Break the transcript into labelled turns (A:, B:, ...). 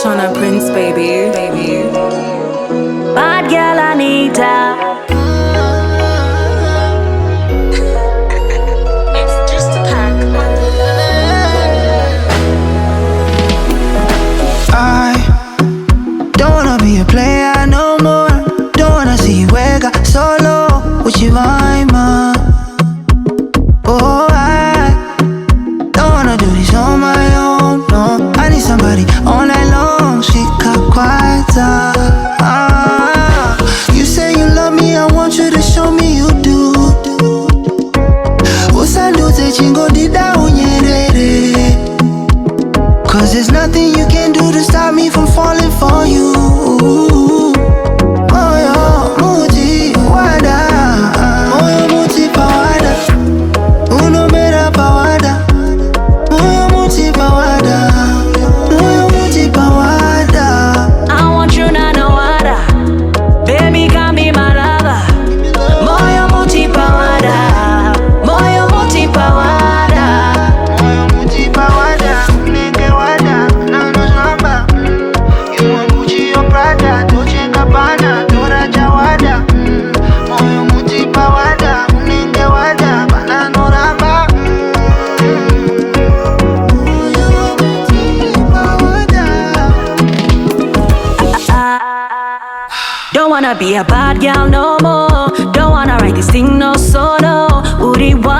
A: Shona Prince, baby.
B: Bad girl Anita.
A: It's just a pack.
C: I don't wanna be a player no more. Don't wanna see you wega solo with your vibe. Oh, I don't wanna do this on my own. No, I need somebody all night long. Shika kwanza. You say you love me, I want you to show me you do. Usanduze chingo dida unyerere. Cause there's nothing you can do to stop me from falling for you. Moyo muti wada, moyo muti pawada, uno mera pawada, moyo muti pawada, moyo muti pawada.
B: I want you na no other. Baby, come be my lover. Moyo muti pawada, moyo muti pawada.
C: Moyo muti pawada, nenge wada, nano zamba. You want Gucci or Prada, Dolce & Gabbana, Dora Jawada. Moyo muti pawada, nenge wada, banano ramba. Moyo muti pawada.
B: Don't wanna be a bad girl no more. Don't wanna write this thing no solo. Uri wa